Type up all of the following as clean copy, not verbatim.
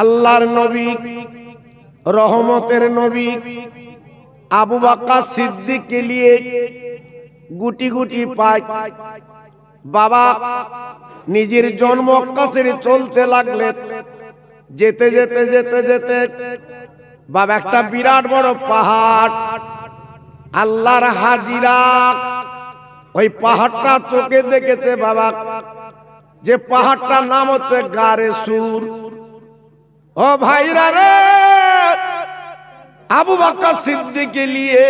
আল্লাহর নবী, রহমতের নবী আবু বকর সিদ্দিককে নিয়ে গুটি গুটি পায় বাবা নিজের জন্ম মক্কা ছেড়ে চলতে লাগলেন। যেতে যেতে যেতে যেতে বাবা একটা বিরাট বড় পাহাড়, আল্লাহর হাজিরা, ওই পাহাড়টা চোখে দেখেছে বাবা, যে পাহাড়টার নাম হচ্ছে গারে সুর। ও ভাইরা রে, আবু বকর সিদ্দিককে নিয়ে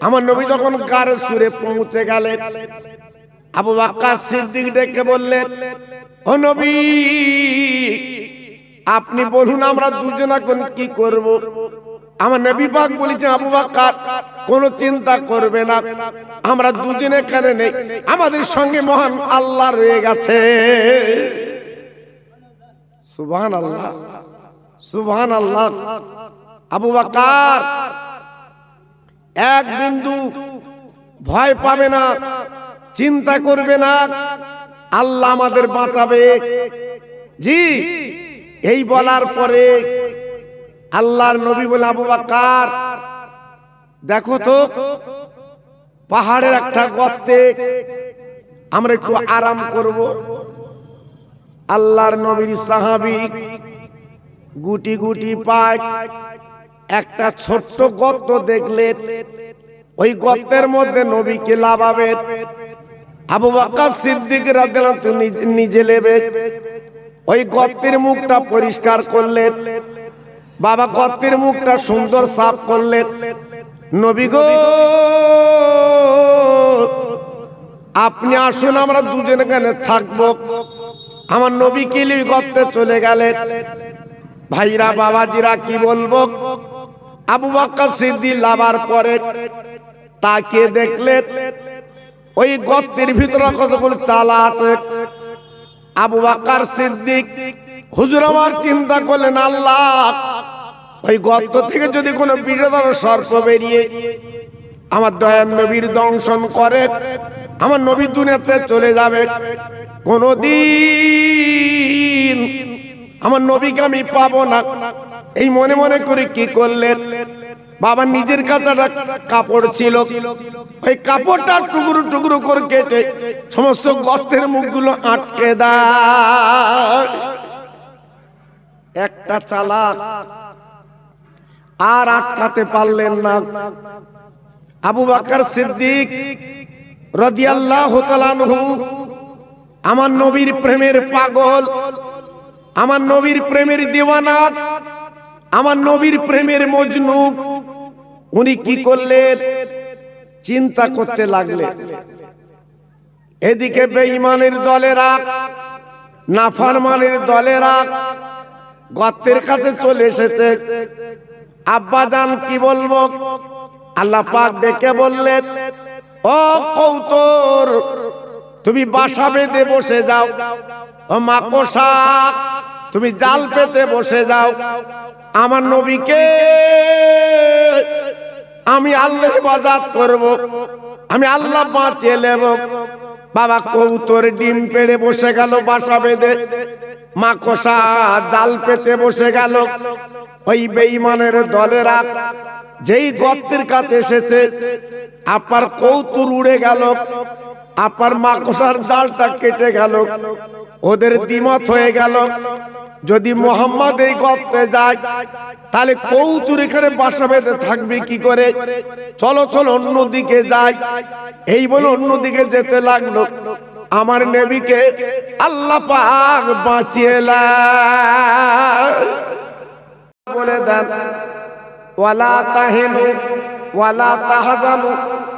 আমার নবী যখন গারে সুরে পৌঁছে গেলেন, আবু বকর সিদ্দিক ডেকে বললেন, ও নবী আপনি বলুন আমরা দুজন এখন কি করব? আমার নবী পাক বলেছেন, আবু বকর কোনো চিন্তা করবে না, আমরা দুজন এখানে নেই, আমাদের সঙ্গে মহান আল্লাহ রয়ে গেছে। সুবহানাল্লাহ, সুবহানাল্লাহ। আবু বকর এক বিন্দু ভয় পাবে না, চিন্তা করবে না, আল্লাহ আমাদের বাঁচাবে। জি, এই বলার পরে আল্লাহর নবী বলে, আবু বকর দেখো তো পাহাড়ের একটা গর্তে আমরা একটু আরাম করব। আল্লাহর নবীর সাহাবী গুটি গুটি পায় একটা ছোট্ট গর্ত দেখলেন, ওই গর্তের মধ্যে নবীকে লাভাবে। আবু বকর সিদ্দিক রাদিয়াল্লাহু আনহু নিজে নেবে, ওই গর্তের মুখটা পরিষ্কার করলেন। বাবা গর্তের মুখটা সুন্দর সাফ করলেন। নবী গো আপনি আসুন, আমরা দুজন এখানে থাকবো। আমার নবীকে নিয়ে গর্তে চলে গেলেন। ভাইরা বাবাজিরা কি বলবো, আবু বকর সিদ্দিক লাভার পরে তাকে দেখলেন ওই গর্তের ভিতরে কতগুলো চালা আছে। আবু বকর সিদ্দিক হুজুর আমার চিন্তা করলেন, আল্লাহ ওই গর্ত থেকে যদি কোনো বিষধর সর্প বেরিয়ে আমার দয়ার নবীর দংশন করে, আমার নবী দুনিয়াতে চলে যাবে, কোনদিন আমার নবীকে আমি পাবো না। এই মনে মনে করে কি করলেন, বাবা নিজের কাছে একটা কাপড় ছিল, ওই কাপড়টা টুকরো টুকরো করে কেটে সমস্ত গর্তের মুখগুলো আটকে দেয়। একটা চালাক আর আটকাতে পারলেন না। আবু বকর সিদ্দিক রাদিয়াল্লাহু তাআলা আনহু আমার নবীর প্রেমের পাগল, আমার নবীর প্রেমের দিওয়ানা, আমার নবীর প্রেমের মজনু। উনি কি করলেন, চিন্তা করতে লাগলেন। এদিকে বেঈমানের দলেরা, নাফরমানের দলেরা গর্তের কাছে চলে এসেছে। আব্বা জান কি বলবো, আল্লাহ পাক ডেকে বললেন, ও কৌতর তুমি বাসা বেঁধে বসে যাও, ও মাকড়সা তুমি জাল পেতে বসে যাও, আমার নবীকে আমি আল্লাহ হেফাজত করব, আমি আল্লাহ বাঁচিয়ে নেব। বাবা কৌতর ডিম পেড়ে বসে গেল বাসা বেঁধে, মাকড়সা জাল পেতে বসে গেল। ওই বেঈমানের দলেরা যেই গর্তের কাছে এসেছে, আপার কৌতুর উড়ে গেল, আপার মাকড়সার জালটা কেটে গেল। ওদের দ্বিমত হয়ে গেল, যদি মোহাম্মদ এই গর্তে যায় তাহলে কৌতুর এখানে বাসা বেঁধে থাকবে কি করে, চলো চলো অন্যদিকে যাই। এই বলে অন্যদিকে যেতে লাগলো। আমার নবীকে আল্লাহ পাক বাঁচিয়ে বলে দেন, ওয়ালা তাহিনু ওয়ালা তাহজানু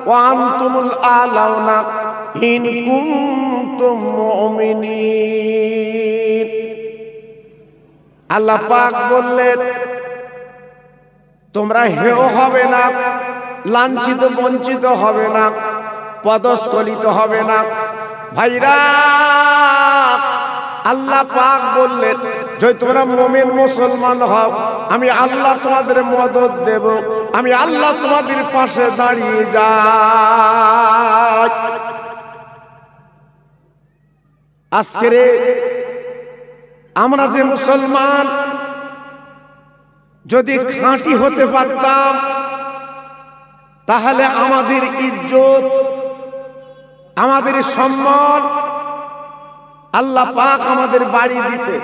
ওয়া আনতুমুল আলাউনা ইন কুনতুম মুমিনিন। আল্লাহ পাক বললেন, তোমরা হেয় হবে না, লাঞ্ছিত বঞ্চিত হবে না, পদস্খলিত হবে না। ভাইরা আল্লাহ পাক বললেন, যদি তোমরা মুমিন মুসলমান হও, আমি আল্লাহ তোমাদের মদদ দেব, আমি আল্লাহ তোমাদের পাশে দাঁড়িয়ে যাই। আজকে আমরা যে মুসলমান, যদি খাঁটি হতে পারতাম তাহলে আমাদের ইজ্জত, আমাদের সম্মান আল্লাহ পাক আমাদের বাড়ি দিতে।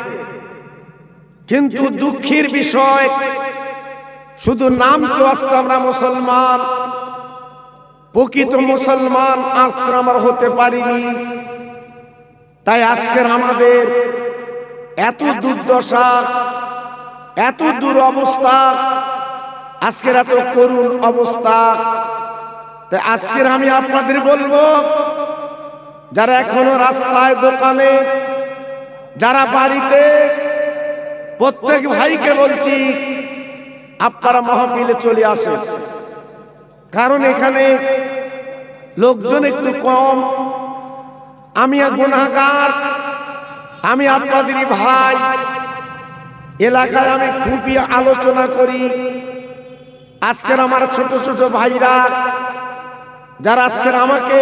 কিন্তু দুঃখের বিষয়, শুধু নাম তো আজকে আমরা মুসলমান, প্রকৃত মুসলমান আজকে আমরা হতে পারিনি। তাই আজকের আমাদের এত দুর্দশা, এত দুরবস্থা, আজকের এত করুণ অবস্থা। তাই আজকের আমি আপনাদের বলবো, যারা এখনো রাস্তায়, দোকানে, যারা বাড়িতে, প্রত্যেক ভাইকে বলছি আপনারা মাহফিলে চলে আসেন। কারণ এখানে লোকজন একটু কম। আমি এক গুনাহগার, আমি আপনাদেরই ভাই। এলাকায় আমি খুবই আলোচনা করি। আজকের আমার ছোট ছোট ভাইরা যারা আজকের আমাকে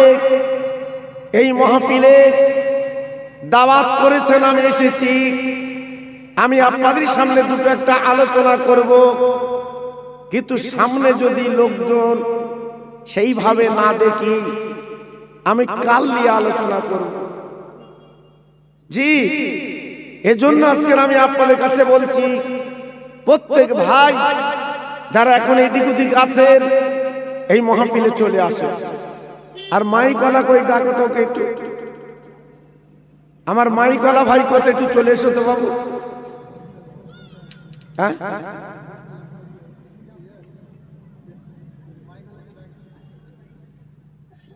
এই মাহফিলে দাওয়াত করেছেন, আমি এসেছি। আমি আপনাদের সামনে দুটো একটা আলোচনা করব, কিন্তু সামনে যদি লোকজন সেইভাবে না দেখি, আমি কাল নিয়ে আলোচনা করব। জি, এজন্য আজকে আমি আপনাদের কাছে বলছি, প্রত্যেক ভাই যারা এখন এদিক ওদিক আছেন, এই মাহফিলে চলে আসে। আর মাইকলা কই ডাকো তো একটু, আমার মাইকলা ভাই কত একটু চলে এসো তো বাবু। হ্যাঁ,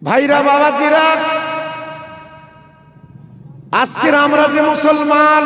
ভাইরা, বাবাজিরা, আজকের আমরা যে মুসলমান,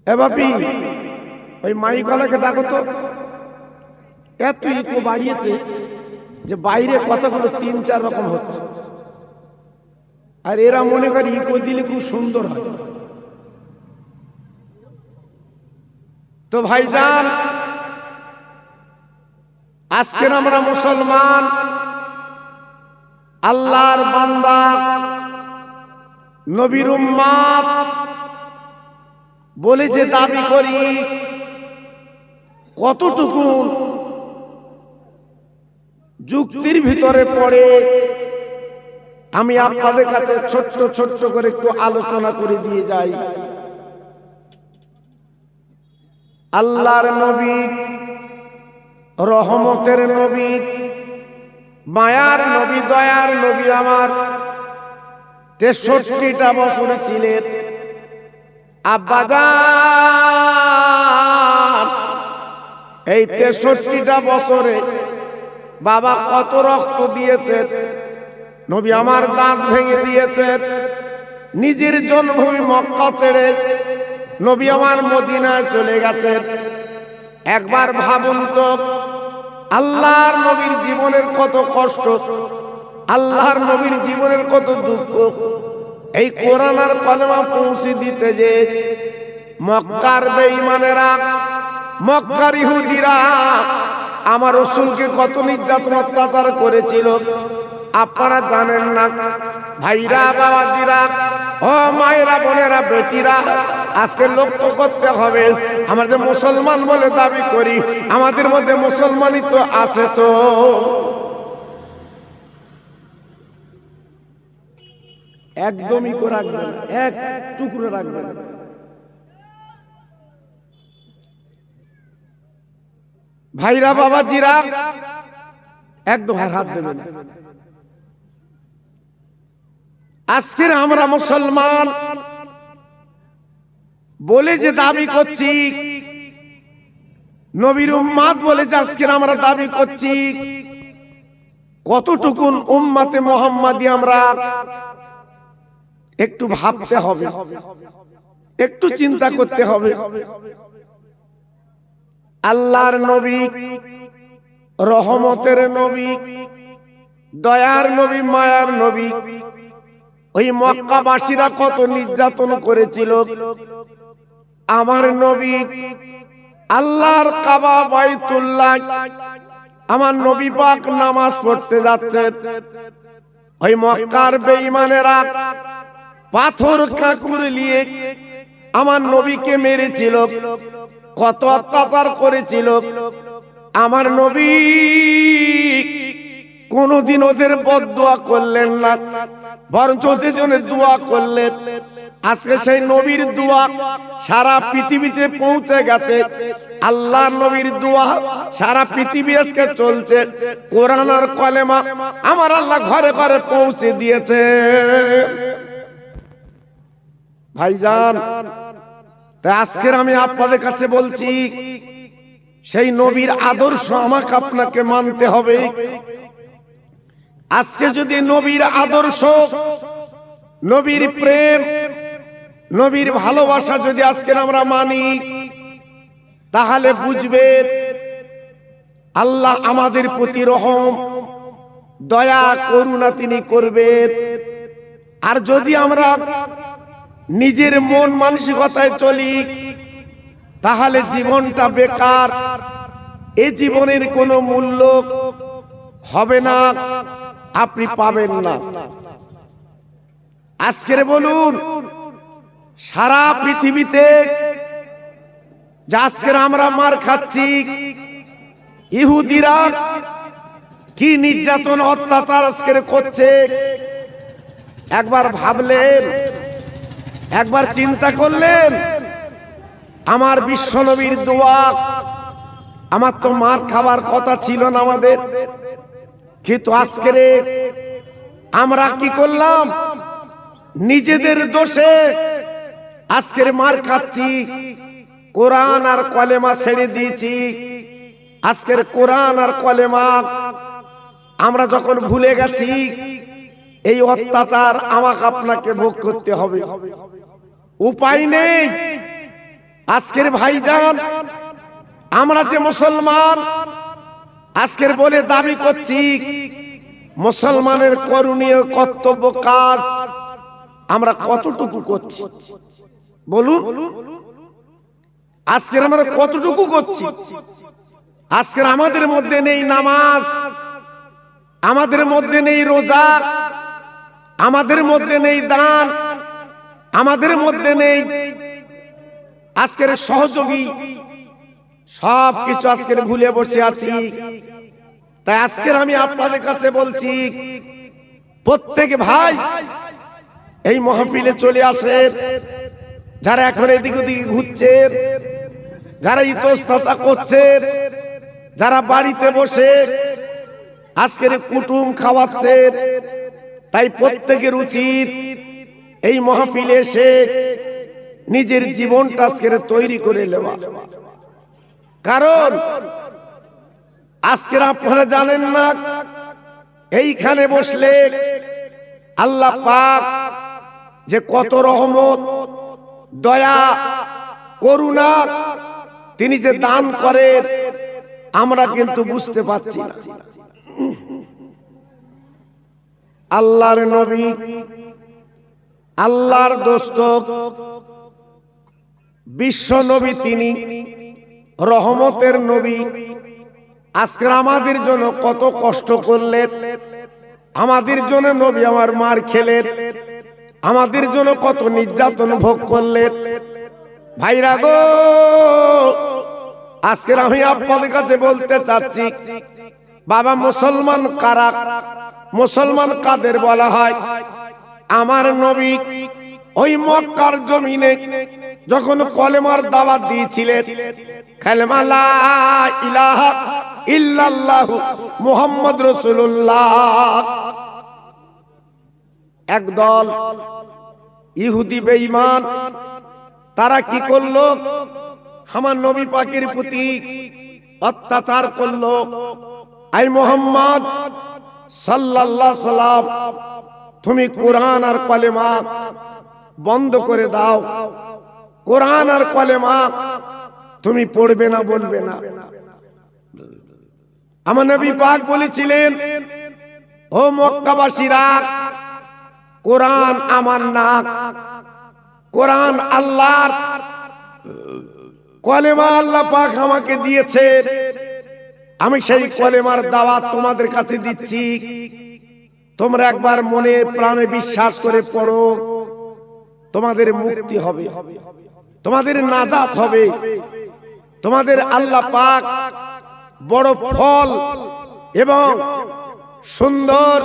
এ বাপি, ওই মাইকলাকে ডাকো তো। এত ইকো বাড়িয়েছে যে বাইরে কথাগুলো 3-4 রকম হচ্ছে, আর এরা মনে করে ইকো দিলে খুব সুন্দর হয়। তো ভাইজান, আজকের আমরা মুসলমান, আল্লাহর বান্দা, নবীর উম্মত বলে যে দাবি করি, কতটুকু যুক্তির ভিতরে পড়ে আমি আপনাদের কাছে ছোট্ট ছোট্ট করে একটু আলোচনা করে দিয়ে যাই। আল্লাহর নবী, রহমতের নবী, মায়ার নবী, দয়ার নবী আমার 63টা বছর ছিলেন। আব্বাজান, এই 63টা বছরে বাবা কত রক্ত দিয়েছে, নবী আমার দাঁত ভেঙে দিয়েছে, নিজের জন্মভূমি মক্কা ছেড়ে নবী আমার মদিনায় চলে গেছেন। একবার ভাবুন তো, আল্লাহর নবীর জীবনের কত কষ্ট, আল্লাহর নবীর জীবনের কত দুঃখ। এই কোরআন আর কলেমা পৌঁছে দিতে যে মক্কার বেঈমানেরা, মক্কার ইহুদিরা আমার রাসূলকে কত নির্যাতন অত্যাচার করেছিল, আপনারা জানেন না। ভাইরা, বাবাজিরা, ও মায়েরা, বোনেরা, বেটিরা, আজকে লক্ষ্য করতে হবে, আমরা যে মুসলমান বলে দাবি করি, আমাদের মধ্যে মুসলমানই তো আছে। তো একদমই করে রাখবেন, এক টুকরো রাখবেন। ভাইরা, বাবাজিরা, একদম হাত দেবেন। আজকের আমরা মুসলমান বলে যে দাবি করছি, নবীর উম্মত বলে যে আজকের আমরা দাবি করছি, কতটুকুন উম্মতে মুহাম্মাদি আমরা একটু ভাবতে হবে, একটু চিন্তা করতে হবে। আল্লাহর নবী, রহমতের নবী, দয়ার নবী, মায়ার নবী, ওই মক্কাবাসীরা কত নির্যাতন করেছিল। আমার নবী আল্লাহর কাবা বাইতুল্লাহ, আমার নবী পাক নামাজ পড়তে যাচ্ছেন, ওই মক্কার বেঈমানেরা পাথর কাঁকুর নিয়ে আমার নবীকে মেরেছিল, কত অত্যাচার করেছিল। আমার নবী কোনদিন ওদের বদদুয়া করলেন না, বরঞ্চ ওদের জন্য দোয়া করলেন। আজকে সেই নবীর দোয়া সারা পৃথিবীতে পৌঁছে গেছে। আল্লাহর নবীর দোয়া সারা পৃথিবী আজকে চলছে। কোরআন আর কলেমা আমার আল্লাহ ঘরে ঘরে পৌঁছে দিয়েছে। ভাইজান, তাই আজকের আমি আপনাদের কাছে বলছি, সেই নবীর আদর্শ আমাকে আপনাকে মানতে হবে। আজকে যদি নবীর আদর্শ, নবীর প্রেম, নবীর ভালোবাসা যদি আজকে আমরা মানি, তাহলে বুঝবেন আল্লাহ আমাদের প্রতি রহম, দয়া, করুণা তিনি করবেন। আর যদি আমরা নিজের মন মানসিকতায় চলি, তাহলে জীবনটা বেকার, এ জীবনের কোনো মূল্য হবে না, আপনি পাবেন না। আজকের বলুন, সারা পৃথিবীতে আজকের আমরা মার খাচ্ছি, ইহুদিরা কি নির্যাতন অত্যাচার আজকের করছে, একবার ভাবলেন? একবার চিন্তা করলেন? আমার বিশ্বনবীর দোয়া, আমার তো মার খাবার কথা ছিল না আমাদের, কিন্তু আজকের আমরা কি করলাম? নিজেদের দোষে আজকের মার খাচ্ছি, কোরআন আর কলেমা ছেড়ে দিয়েছি। আজকের কোরআন আর কলেমা আমরা যখন ভুলে গেছি, এই অত্যাচার আমাকে আপনাকে ভোগ করতে হবে, উপায় নেই। আজকের ভাইজান, আমরা যে মুসলমান আজকের বলে দাবি করছি, মুসলমানের করণীয় কর্তব্য কাজ আমরা কতটুকু করছি বলুন? আজকের আমরা কতটুকু করছি? আজকের আমাদের মধ্যে নেই নামাজ, আমাদের মধ্যে নেই রোজা, আমাদের মধ্যে নেই দান, আমাদের মধ্যে নেই আজকের সহযোগী, সবকিছু আজকের ভুলে বসে আছি। তাই আজকের আমি আপনাদের কাছে বলছি, প্রত্যেক ভাই এই মাহফিলে চলে আসে, যারা এখন এদিক ওদিকে ঘুরছে, যারা ইতস্ততা করছে, যারা বাড়িতে বসে আজকের কুটুম খাওয়াচ্ছে, তাই প্রত্যেকের উচিত এই মাহফিলে এসে নিজের জীবনটা আজকের তৈরি করে নেওয়া। কারণ আজকের আপনারা জানেন না, এইখানে বসলে আল্লাহ পাক যে কত রহমত, দয়া, করুণা তিনি যে দান করেন, আমরা কিন্তু বুঝতে পারছি না। আল্লাহর নবী, আল্লাহর দোস্ত, বিশ্ব নবী, তিনি রহমতের নবী। আজকে আমাদের জন্য কত কষ্ট করলেন, আমাদের জন্য নবী আমার মার খেলেন, আমাদের জন্য কত নির্যাতন ভোগ করলেন। ভাইরা গো, আজকে আমি আপনাদের কাছে বলতে চাচ্ছি, বাবা মুসলমান কারা? মুসলমান কাদের বলা হয়? আমার নবী ওই মক্কার জমিনে যখন কলেমার দাওয়াত দিয়েছিলেন, কালেমা লা ইলাহা ইল্লাল্লাহু মুহাম্মদ রাসূলুল্লাহ, একদল ইহুদি বেঈমান তারা কি করলো? আমার নবী পাকের প্রতি অত্যাচার করলো। আই মুহাম্মদ সাল্লাল্লাহু আলাইহি সাল্লাম, তুমি কোরআন আর কলেমা বন্ধ করে দাও, কোরআন আর কলেমা তুমি পড়বে না, বলবে না। আমার নবী পাক বলেছিলেন, ও মক্কাবাসীরা, কোরআন আমার না, কোরআন আল্লাহর, কলেমা আল্লাহ পাক আমাকে দিয়েছে, আমি সেই কলেমার দাওয়াত তোমাদের কাছে দিচ্ছি। তোমরা একবার মনে প্রাণে বিশ্বাস করে পড়ো, তোমাদের মুক্তি হবে, তোমাদের নাজাত হবে, তোমাদের আল্লাহ পাক বড় ফল এবং সুন্দর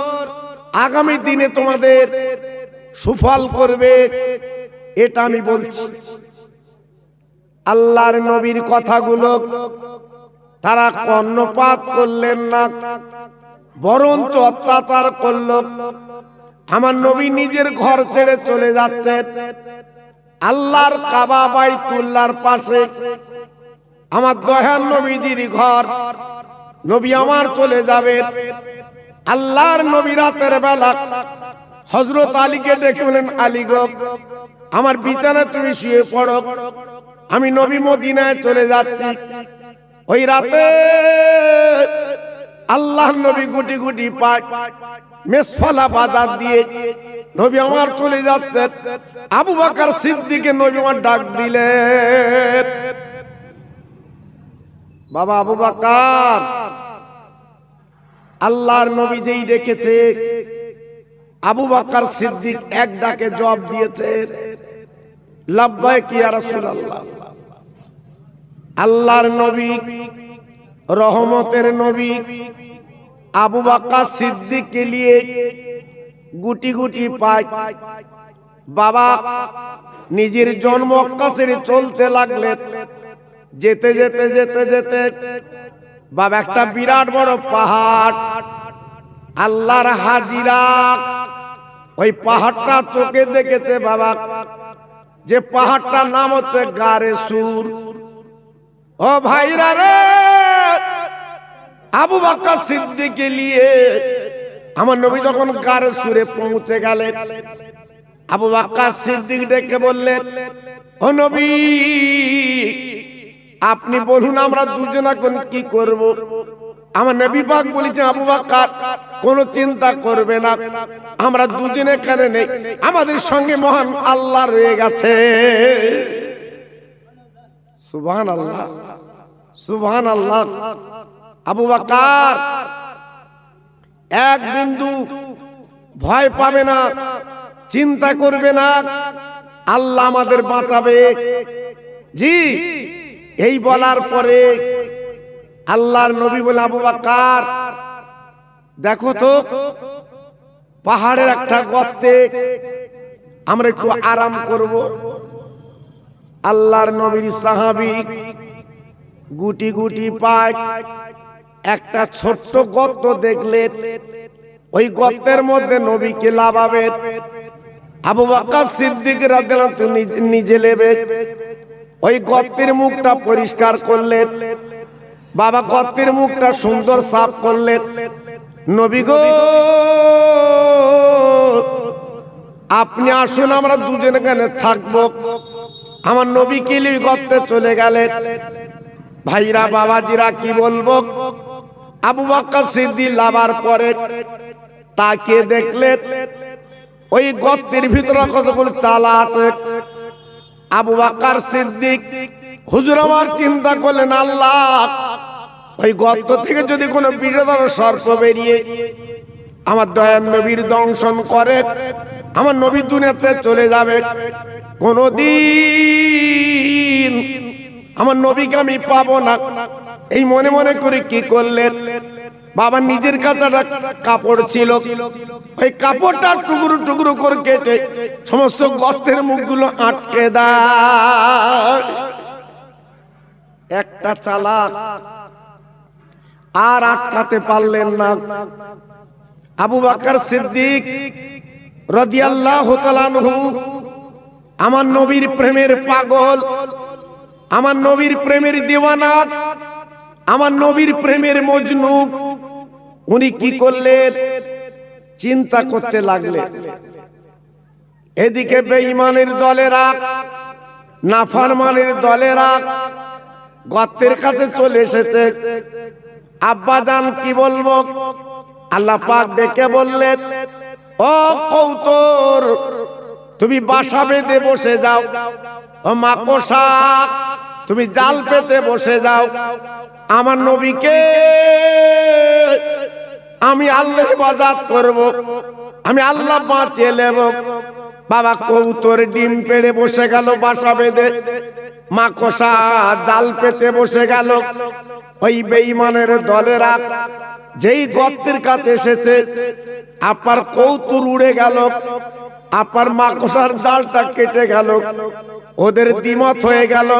আগামী দিনে তোমাদের সুফল করবে, এটা আমি বলছি। আল্লাহর নবীর কথাগুলো তারা কর্ণপাত করলেন না, বরঞ্চ অত্যাচার করল। আমার নবী নিজের ঘর ছেড়ে চলে যাচ্ছে, আল্লাহর কাবা বাইতুল্লাহর পাশে আমার দয়ার নবীজির ঘর, নবী আমার চলে যাবে। আল্লাহর নবী রাতের বেলা হযরত আলীকে ডেকে বলেন, আলী গো, আমার বিছানা তুমি শুয়ে পড়ো, আমি নবী মদিনায় চলে যাচ্ছি। ওই রাতে আল্লাহ নবী গুটি গুটি পায় মেসফালা বাজার দিয়ে নবী আমার চলে যাচ্ছে। আবু বকর সিদ্দিককে নবী আমার ডাক দিলেন, বাবা আবু বকর, আল্লাহর নবী যেই ডেকেছে, আবু বকর সিদ্দিক এক ডাকে জবাব দিয়েছে, লাব্বাইক ইয়া রাসূলুল্লাহ। আল্লাহর নবী, রহমতের নবী আবু বকর সিদ্দিককে নিয়ে গুটি গুটি পায় বাবা নিজের জন্ম মক্কা ছেড়ে চলতে লাগলেন। যেতে যেতে যেতে যেতে বাবা একটা বিরাট বড় পাহাড়, আল্লাহর হাজিরা, ওই পাহাড়টা চোখে দেখেছে বাবা, যে পাহাড়টার নাম হচ্ছে গারে সুর। ও ভাইরা রে, আবু বকর সিদ্দিককে নিয়ে আমার নবী যখন গারে সুরে পৌঁছে গেলেন, আবু বকর সিদ্দিক ডেকে বললেন, ও নবী, আপনি বলুন আমরা দুজন এখন কি করব? আমার নবী পাক বলেছেন, আবু বকর কোনো চিন্তা করবে না, আমরা দুজনে এখানে নেই, আমাদের সঙ্গে মহান আল্লাহ রয়ে গেছে। সুবহানাল্লাহ, সুবহানাল্লাহ। আবু বকর এক বিন্দু ভয় পাবে না, চিন্তা করবে না, আল্লাহ আমাদের বাঁচাবে। জি, এই বলার পরে আল্লাহর নবী বলে, আবু বকর দেখো তো পাহাড়ের একটা গর্তে আমরা একটু আরাম করব। আল্লাহর নবীর সাহাবী গুটি গুটি পায় একটা ছোট্ট গর্ত দেখলেন, ওই গর্তের মধ্যে নবীকে লাভাবে। আবু বকর সিদ্দিক রাদিয়াল্লাহু আনহু নিজে নেবে, ওই গর্তের মুখটা পরিষ্কার করলেন। বাবা গর্তের মুখটা সুন্দর সাফ করলেন। নবী গো, আপনি আসুন, আমরা দুজনে এখানে থাকবো। আমার নবীকে নিয়ে গর্তে চলে গেলেন। ভাইরা বাবাজিরা কি বলবো, আবু বকর সিদ্দিক লাভার পরে তাকে দেখলেন ওই গর্তের ভিতরে কতগুলো চালা আছে। আবু বকর সিদ্দিক হুজুর আমার চিন্তা করলেন, আল্লাহ ওই গর্ত থেকে যদি কোনো বিষধর সর্প বেরিয়ে আমার দয়ার নবীর দংশন করে, আমার নবী দুনিয়াতে চলে যাবে, কোনদিন আমার নবীকে আমি পাবো না। এই মনে মনে করে কি করলেন, বাবা নিজের কাছে কাপড় ছিল, ওই কাপড়টা টুকরো টুকরো করে কেটে সমস্ত গর্তের মুখগুলো আটকে দেয়। একটা চালা আর আটকাতে পারলেন না। আবু বকর সিদ্দিক রাদিয়াল্লাহু তাআলা আনহু আমার নবীর প্রেমের পাগল, আমার নবীর প্রেমের দিওয়ানা, আমার নবীর প্রেমের মজনু। উনি কি করলেন, চিন্তা করতে লাগলে এদিকে বেঈমানের দলেরা নাফরমানের দলেরা গর্তের কাছে চলে এসেছে। আব্বাজান কি বলবো, আল্লাহ পাক ডেকে বললেন, ও কৌতর তুমি বাসা বেঁধে বসে যাও, ও মাকড়সা তুমি জাল পেতে বসে যাও। আমার নবীকে আমি আল্লাহ হেফাজত করব, আমি আল্লাহ বাঁচিয়ে নেব। বাবা কৌতর ডিম পেড়ে বসে গেল বাসা বেঁধে, মাকড়সা জাল পেতে বসে গেল। ওই বেঈমানের দলেরা যেই গর্তের কাছে এসেছে, আপার কৌতুর উড়ে গেল, আপার মাকড়সার জালটা কেটে গেল। ওদের দ্বিমত হয়ে গেল,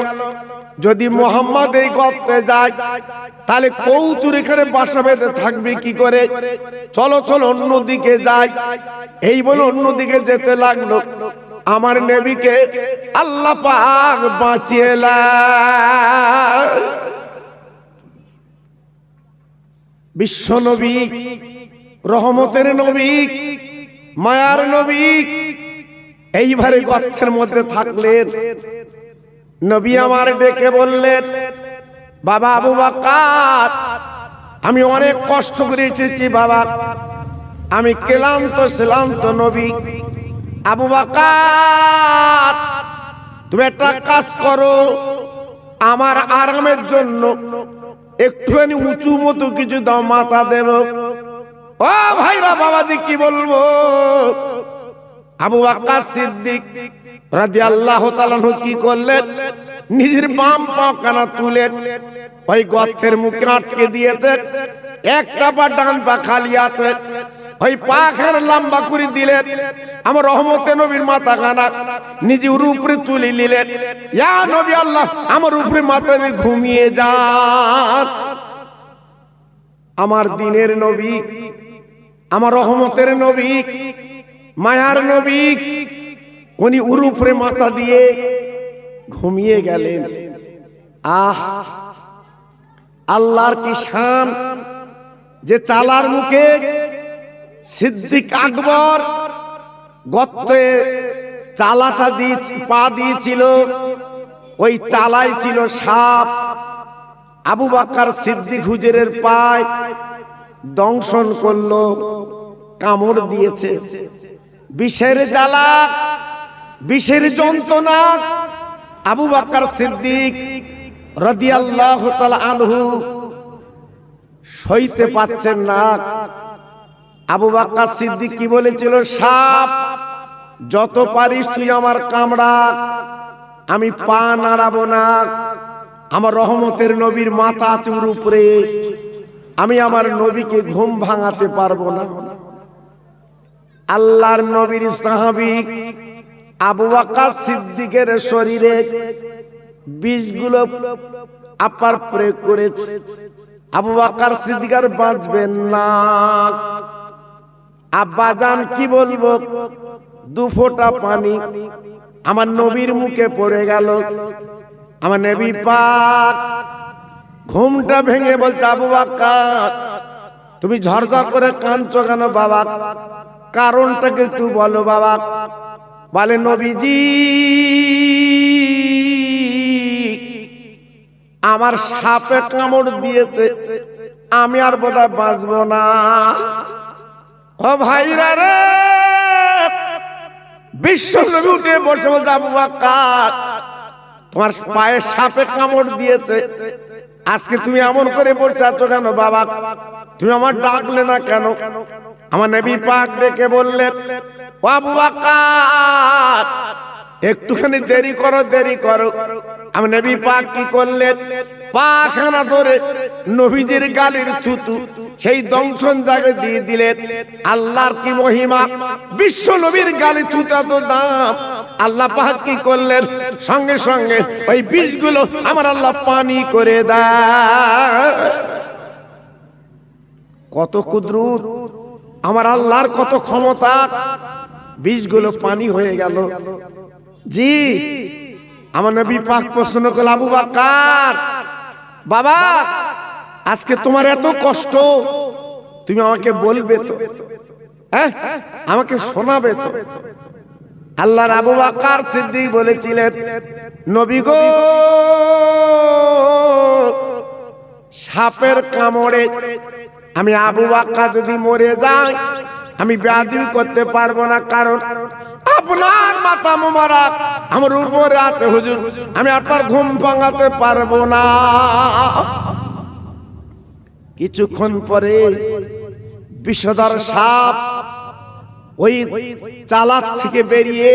যদি মোহাম্মদ এই গর্তে যায় তাহলে কৌতুর এখানে বাসা বেঁধে থাকবে কি করে, চলো চলো অন্যদিকে যাই। এই বলে অন্যদিকে যেতে লাগলো। আমার নবীকে আল্লাহ পাক বাঁচিয়ে বিশ্ব নবী, রহমতের নবী, মায়ার নবী এইভাবে গর্তের মধ্যে থাকলেন। নবী আমার ডেকে বললেন, বাবা আবু বকর আমি অনেক কষ্ট করে এসেছি বাবা, আমি ক্লান্ত নবী। আবু বকর তুমি একটা কাজ করো, আমার আরামের জন্য একটুখানি উঁচু মতো কিছু দাও, মাথা দেব। ও ভাইরা বাবাজি কি বলবো, আবু বকর সিদ্দিক রাদিয়াল্লাহু তাআলা কি করলেন, নিজের বাম পা কানা তুলে ওই গর্তের মুখে আটকে দিয়েছে, একটা পা ডান পা খালি আছে, ওই পা খানা লম্বা করে দিলেন। আমার রহমতে নবীর মাথা খানা নিজে উপরে তুলে নিলেন। ইয়া নবী আল্লাহ আমার উপরে মাথা দিয়ে ঘুমিয়ে যান। আমার দিনের নবী, আমার রহমতের নবী, মায়ার নবী, উনি উপরে মাথা দিয়ে ঘুমিয়ে গেলেন। আহ আল্লাহর কি শান, যে চালার মুখে সিদ্দিক আকবর গর্তে চালাটা দিয়ে পা দিয়েছিল, ওই চালাই ছিল সাপ। আবু বকর সিদ্দিক হুজুরের পায় দংশন করলো, কামড় দিয়েছে। বিষের জ্বালা, বিষের যন্ত্রণা আবু বকর সিদ্দিক রাদিয়াল্লাহু তাআলা আনহু সইতে পারছেন না। আবু বকর সিদ্দিক কি বলেছিল, সাপ যত পারিস তুই আমার কামড়া, আমি পা নাড়াবো না। আমার রহমতের নবীর মাথা চুর উপরে, আমি আমার নবীকে ঘুম ভাঙাতে পারবো না। আল্লাহর নবীর সাহাবী আবু বকর সিদ্দিকের শরীরে বিষগুলো আপার প্রয়োগ করেছে। আবু বকর সিদ্দিক আর বাঁচবেন না। আব্বাজান কি বলবো, দু ফোঁটা পানি আমার নবীর মুখে পড়ে গেল। আমার নবী পাক ঘুমটা ভেঙে বলছে, আবু বকর তুমি ঝরঝর করে কাঁদছো কেন বাবা, কারণটাকে একটু বলো বাবা। বলে নবীজি আমার সাপে কামড় দিয়েছে, আমি আর বোধহয় বাঁচবো না। ও ভাইরা রে, বিশ্ব নবী উঠে বসে বলছে, আবু বকর তোমার পায়ে সাপে কামড় দিয়েছে, আজকে তুমি এমন করে বসে আছো কেন বাবা, তুমি আমার ডাকলে না কেন? আমার নবী পাক ডেকে বললেন, ও আবু বকর একটুখানি দেরি করো, দেরি করো। আমার নবী পাক কি করলেন, পাখানা ধরে নবীজির গালের থুতু সেই দংশন জায়গায় দিয়ে দিলেন। আল্লাহর কি মহিমা, বিশ্ব নবীর গালে থুতা তো দাম। আল্লাহ পাক কি করলেন, সঙ্গে সঙ্গে ওই বিষগুলো আমার আল্লাহ পানি করে দেয়। কত কুদরত, আমার আল্লাহর কত ক্ষমতা, বিষগুলো পানি হয়ে গেল। জি আমার নবী পাক প্রশ্ন করল, আবু বকর বাবা আজকে তোমার এত কষ্ট, তুমি আমাকে বলবে তো? আমাকে শোনাবে তো। আল্লাহর আবু বকর সিদ্দিক বলেছিলেন, নবী গো, সাপের কামড়ে আমি আবু বকর যদি মরে যাই আমি বেয়াদবি করতে পারবো না, কারণ আপনার মাথা মোবারক আমার উপরে আছে হুজুর, আমি আপনার ঘুম ভাঙাতে পারবো না। কিছুক্ষণ পরে বিষধর সাপ ওই চালাক থেকে বেরিয়ে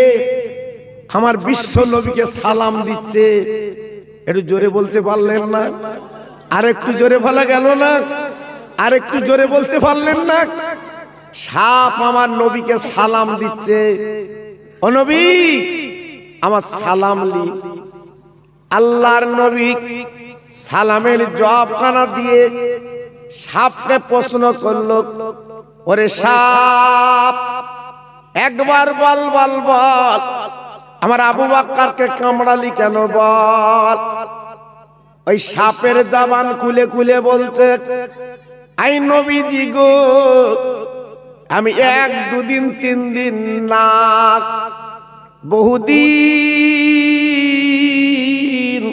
আমার বিশ্ব নবীকে সালাম দিচ্ছে। একটু জোরে বলতে পারলেন না? আর একটু জোরে বলা গেল না? আর একটু জোরে বলতে পারলেন না? সাপ আমার নবীকে সালাম দিচ্ছে, ও নবী আমার সালাম লি। আল্লাহর নবী সালামের জবাবখানা দিয়ে সাপকে প্রশ্ন করল, ওরে সাপ, একবার বল বল বল, আমার আবু বকরকে কামড়ালি কেন বল। ওই সাপের জবান খুলে খুলে বলছে, আই নবীজি গো, আমি 1 2 দিন 3 দিন না, বহুদিন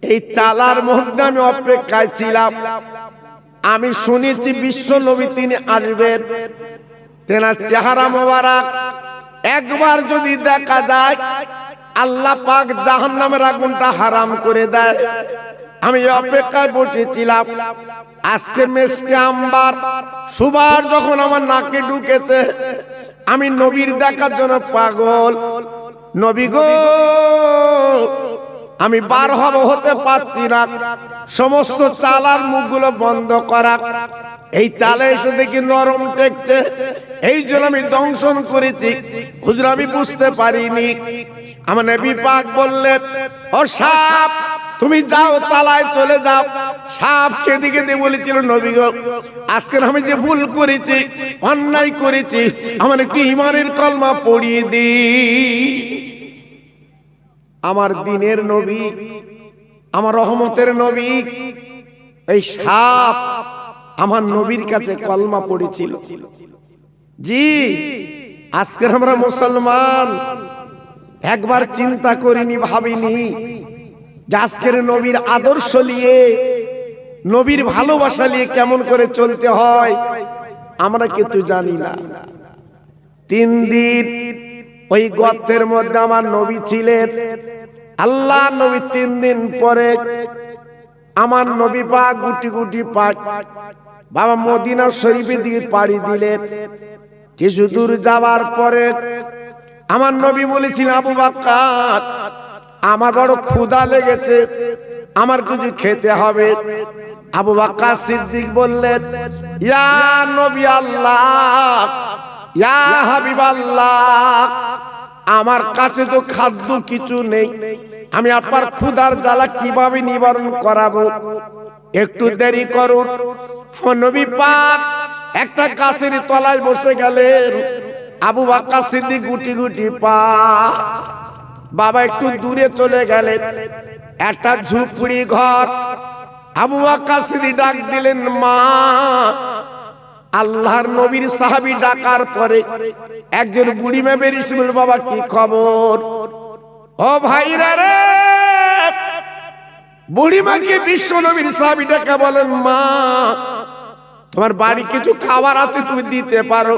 এই চালার মধ্যে আমি অপেক্ষায় ছিলাম। আমি শুনেছি বিশ্ব নবী তিনি আসবেন, তেনার চেহারা মোবারক একবার যদি দেখা যায় আল্লাহ পাক জাহান্নামের আগুনটা হারাম করে দেয়। আমি অপেক্ষায় বসেছিলাম। আজকে মেসকে আম্বার সুবার যখন আমার নাকে ঢুকেছে, আমি নবীর দেখার জন্য পাগল। নবী গো, আমি বার হতে পারছি না, সমস্ত চালার মুখগুলো বন্ধ করা। এই চালে এসে দেখি নরম টেকছে, এই জন্য আমি দংশন করেছি। হুজুর আমি বুঝতে পারিনি। আমার নবী পাক বললেন, ও সাপ, তুমি যাও, চালায় চলে যাও। সাপ কেঁদে কেঁদে বলেছিল, নবী গো, আজকে আমি যে ভুল করেছি, অন্যায় করেছি, আমার একটু ঈমানের কলমা পড়িয়ে দিই। আমার দ্বীনের নবী, আমার রহমতের নবী, এই সাপ আমার নবীর কাছে কলমা পড়েছিল। জি, আজকে আমরা মুসলমান, একবার চিন্তা করিনি, ভাবিনি যে আজকের নবীর আদর্শ নিয়ে, নবীর ভালোবাসা নিয়ে কেমন করে চলতে হয় আমরা কিন্তু জানি না। 3 দিন ওই গর্তের মধ্যে আমার নবী ছিলেন। আল্লাহ নবী 3 দিন পরে আমার নবী পাক গুটি গুটি পাক বাবা মদিনা শরীফে দিয়ে পাড়ি দিলেন। কিছু দূর যাওয়ার পরে আমার নবী বলেছিলেন, আবু বকর, আমার বড় ক্ষুধা লেগেছে, আমার কিছু খেতে হবে। আবু বকর সিদ্দিক বললেন, ইয়া নবী আল্লাহ, ইয়া হাবিব আল্লাহ, আমার কাছে তো খাদ্য কিছু নেই, আমি আপনার ক্ষুধার জ্বালা কিভাবে নিবারণ করাবো? একটু দেরি করুন। আমার নবী পাক একটা গাছের তলায় বসে গেলেন। আবু বকর সিদ্দিক গুটি গুটি পা বাবা একটু দূরে চলে গেলেন, একটা ঝুপড়ি ঘর। আবু বকর সিদ্দিক ডাক দিলেন, মা। আল্লাহর নবীর সাহাবী ডাকার পরে একজন বুড়ি মা বেরিয়ে বলল, বাবা কি খবর? ও ভাইরা রে, বুড়ি মাকে বিশ্ব নবীর সাহাবী ডাকা বলেন, মা, তোমার বাড়ি কিছু খাবার আছে, তুমি দিতে পারো?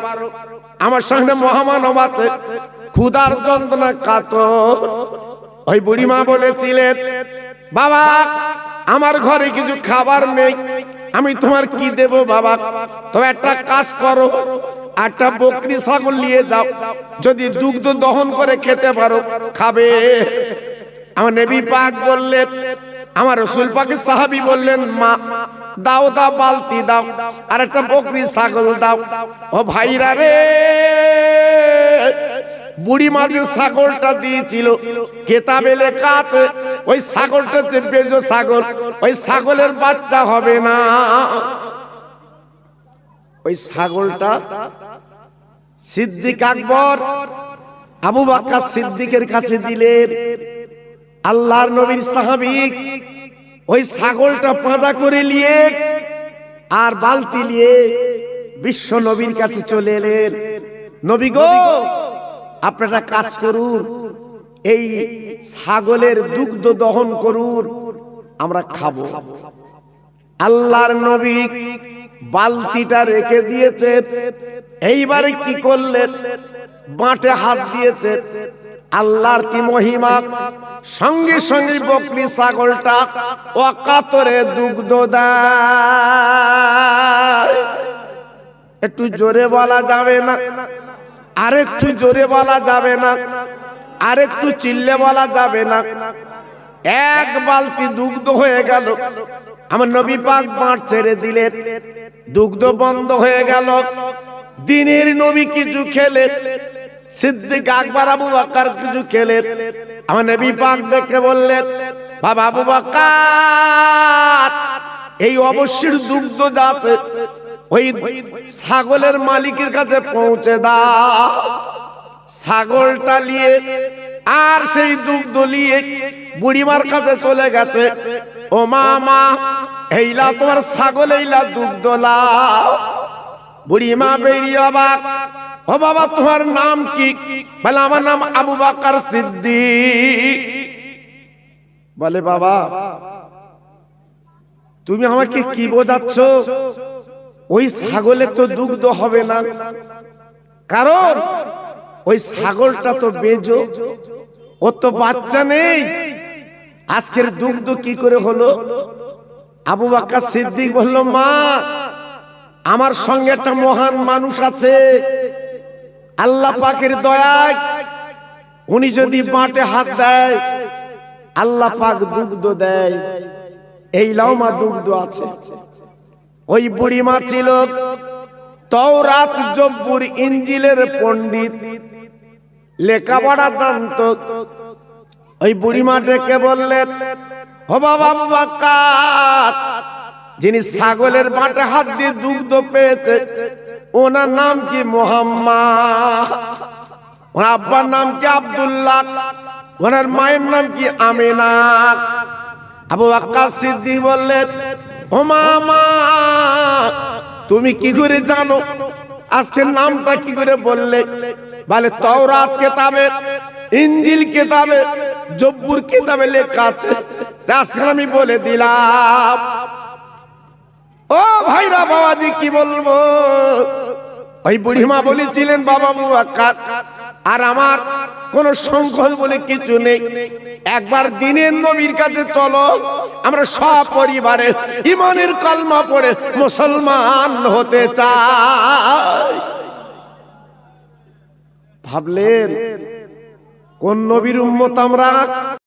আমার সঙ্গে মহামানব আছে, ক্ষুধার যন্ত্রণা কাতর। ওই বুড়ি মা বলেছিলেন, বাবা আমার ঘরে কিছু খাবার নেই, আমি তোমার কি দেব বাবা? তবে একটা কাজ করো, একটা বকরি ছাগল নিয়ে যাও, যদি দুগ্ধ দহন করে খেতে পারো খাবে। আমার নবী পাক বললেন, আমার রাসূল পাকের সাহাবী বললেন, মা দাও দাও, বালতি দাও, আর একটা বকরি ছাগল দাও। ও ভাইরা রে, বুড়ি মা যে ছাগলটা দিয়েছিল কিতাবে লেখা আছে, ওই ছাগলটা যে বেজো ছাগল, ওই ছাগলের বাচ্চা হবে না। ওই ছাগলটা সিদ্দিক আকবর আবু বকর সিদ্দিকের কাছে দিলেন। আল্লাহর নবীর সাহাবী ওই ছাগলটা পাঁজা করে নিয়ে আর বালতি নিয়ে বিশ্ব নবীর কাছে চলে এলেন, নবী গো আপনারা কাজ করুন, এই ছাগলের দুগ্ধ দহন করুন, আমরা খাবো। আল্লাহর নবী বালতিটা রেখে দিয়েছে, এইবারে কি করলেন, বাঁটে হাত দিয়েছে। আল্লাহর কি মহিমা, সঙ্গে সঙ্গে বকরি ছাগলটা অকাতরে দুগ্ধ দেয়। একটু জোরে বলা যাবে না? আরেকটু জোরে বলা যাবে না? আরেকটু চিল্লে বলা যাবে না? এক বালতি দুগ্ধ হয়ে গেল। আমার নবী পাক বাঁট ছেড়ে দিলেন, দুগ্ধ বন্ধ হয়ে গেল। দিনের নবী কিছু খেলেন, সিদ্দিক আকবর আবু বকর কিছু খেলেন। আমার নবী পাক দেখে বললেন, বাবা আবু বকর, এই অবশ্যই দুগ্ধ যাচ্ছে ওই ছাগলের মালিকের কাছে পৌঁছে দাও। ছাগলটা নিয়ে আর সেই দুগ্ধ নিয়ে বুড়িমার কাছে চলে গেছে। ও মা, এইলা তোমার ছাগল, এইলা দুগ্ধ লাও। বুড়িমা বেরিয়ে অবাক, ও বাবা তোমার নাম কি? বলে আমার নাম আবু বকর সিদ্দিক। বলে বাবা তুমি আমাকে কি বোঝাচ্ছ? ওই ছাগলের তো দুগ্ধ হবে না, কারণ ওই ছাগলটা তো বেজো, ও তো বাচ্চা নেই, আজকের দুগ্ধ কি করে হলো? আবু বকর সিদ্দিক বলল, মা আমার সঙ্গে একটা মহান মানুষ আছে, আল্লাহ পাকের দয়ায় উনি যদি বাঁটে হাত দেয় আল্লাহ পাক দুগ্ধ দেয়। এই লাও মা, দুগ্ধ আছে। ওই বুড়ি মা ছিল তাওরাত, জব্বুর, ইনজিলের পণ্ডিত, লেখাপড়া জানত। ওই বুড়ি মা ডেকে বললেন, ও বাবা আবু বকর, যিনি ছাগলের বাঁটে হাত দিয়ে দুগ্ধ পেয়েছে ওনার নাম কি? মুহাম্মদ। ওনার আব্বার নাম কি? আব্দুল্লাহ। ওনার মায়ের নাম কি? আমিনা। আবু বকর সিদ্দিক বললেন, ও মা, তুমি কি করে জানো? আজকের নামটা কি করে বললে? বলে তাওরাত কিতাবে, ইনজিল কিতাবে, জব্বুর কিতাবে লেখা আছে, আজকে আমি বলে দিলাম। ও ভাইরা বাবাজি কি বলবো? ওই বুড়িমা বলেছিলেন, বাবা আবু বকর, আর আমার কোন সংকোচ বলে কিছু নেই, একবার দিনের নবীর কাছে চলো, আমরা সব পরিবারে ঈমানের কলমা পড়ে মুসলমান হতে চাই। ভাবলেন কোন নবীর উম্মত আমরা?